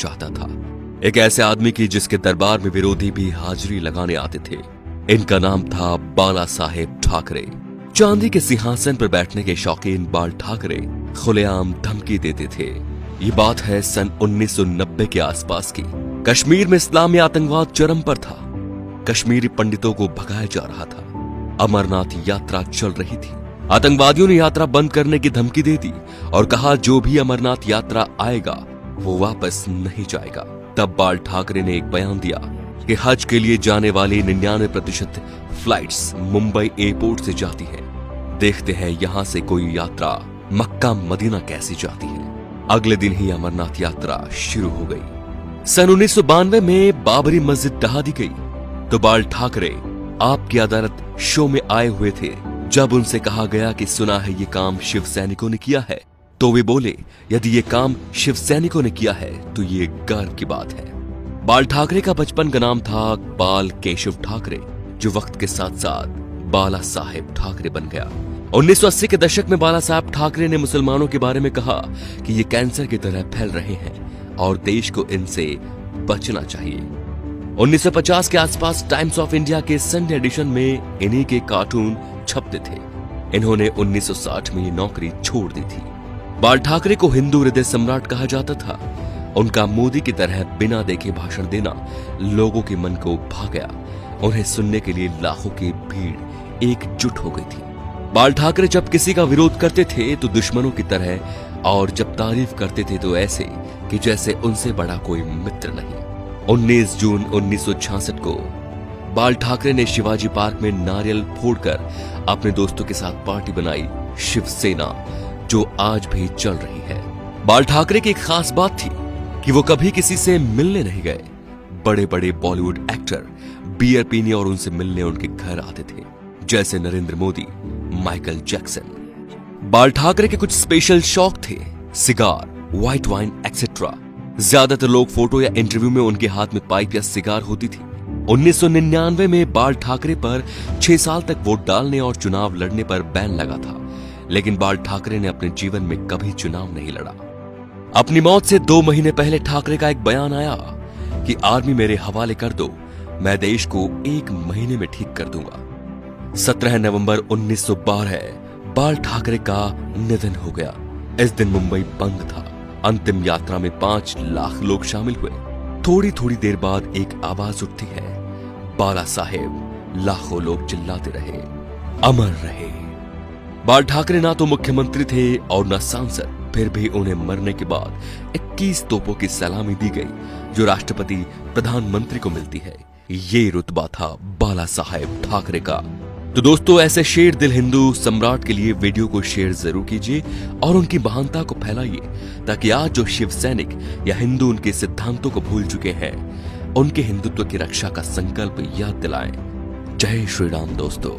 चाहता था, एक ऐसे आदमी की जिसके दरबार में विरोधी भी हाजिरी लगाने आते थे। इनका नाम था बाला साहेब ठाकरे। चांदी के सिंहासन पर बैठने के शौकीन बाल ठाकरे खुलेआम धमकी देते थे। ये बात है सन 1990 के आसपास की। कश्मीर में इस्लामी आतंकवाद चरम पर था। कश्मीरी पंडितों को भगाया जा रहा था। अमरनाथ यात्रा चल रही थी। आतंकवादियों ने यात्रा बंद करने की धमकी दे दी और कहा जो भी अमरनाथ यात्रा आएगा वो वापस नहीं जाएगा। तब बाल ठाकरे ने एक बयान दिया कि हज के लिए जाने वाली 99% फ्लाइट्स मुंबई एयरपोर्ट से जाती है। देखते हैं यहां से कोई यात्रा मक्का मदीना कैसी जाती है। अगले दिन ही अमरनाथ यात्रा शुरू हो गई। सन 1992 में बाबरी मस्जिद ढहा दी गई तो बाल ठाकरे आपकी अदालत शो में आए हुए थे। जब उनसे कहा गया कि सुना है ये काम शिव सैनिकों ने किया है, तो वे बोले यदि ये काम शिव सैनिकों ने किया है तो ये गर्व की बात है। बाल ठाकरे का बचपन का नाम था बाल केशव ठाकरे, जो वक्त के साथ साथ बाला साहेब ठाकरे बन गया। 1980 के दशक में बाला साहेब ठाकरे ने मुसलमानों के बारे में कहा कि ये कैंसर की तरह फैल रहे हैं और देश को इनसे बचना चाहिए। 1950 के आसपास टाइम्स ऑफ इंडिया के संडे एडिशन में इन्हीं के कार्टून छपते थे। इन्होंने 1960 में ये नौकरी छोड़ दी थी। बाल ठाकरे को हिंदू हृदय सम्राट कहा जाता था। उनका मोदी की तरह बिना देखे भाषण देना लोगों के मन को भा गया। उन्हें सुनने के लिए लाखों की भीड़ एकजुट हो गई थी। बाल ठाकरे जब किसी का विरोध करते थे तो दुश्मनों की तरह, और जब तारीफ करते थे तो ऐसे कि जैसे उनसे बड़ा कोई मित्र नहीं। 19 जून 1966 को बाल ठाकरे ने शिवाजी पार्क में नारियल फोड़कर अपने दोस्तों के साथ पार्टी बनाई, शिवसेना, जो आज भी चल रही है। बाल ठाकरे की एक खास बात थी कि वो कभी किसी से मिलने नहीं गए। बड़े बड़े बॉलीवुड एक्टर बियर पीने और उनसे मिलने उनके घर आते थे, जैसे नरेंद्र मोदी, माइकल जैक्सन। बाल ठाकरे के कुछ स्पेशल शौक थे, सिगार, व्हाइट वाइन एक्सेट्रा। ज्यादातर लोग फोटो या इंटरव्यू में उनके हाथ में पाइप या सिगार होती थी। 1999 में बाल ठाकरे पर 6 साल तक वोट डालने और चुनाव लड़ने पर बैन लगा था, लेकिन बाल ठाकरे ने अपने जीवन में कभी चुनाव नहीं लड़ा। अपनी मौत से 2 महीने पहले ठाकरे का एक बयान आया कि आर्मी मेरे हवाले कर दो, मैं देश को 1 महीने में ठीक कर दूंगा। 17 नवंबर 1912 बाल ठाकरे का निधन हो गया। इस दिन मुंबई बंद था। अंतिम यात्रा में 5 लाख लोग शामिल हुए। थोड़ी थोड़ी देर बाद एक आवाज उठती है, बाला साहेब। लाखों लोग चिल्लाते रहे, अमर रहे। बाल ठाकरे ना तो मुख्यमंत्री थे और न सांसद, फिर भी उन्हें मरने के बाद 21 तोपों की सलामी दी गई, जो राष्ट्रपति प्रधानमंत्री को मिलती है। ये रुतबा था बाला साहेब ठाकरे का। तो दोस्तों, ऐसे शेर दिल हिंदू सम्राट के लिए वीडियो को शेयर जरूर कीजिए और उनकी महानता को फैलाइए, ताकि आज जो शिव सैनिक या हिंदू उनके सिद्धांतों को भूल चुके हैं, उनके हिंदुत्व की रक्षा का संकल्प याद दिलाएं। जय श्री राम दोस्तों।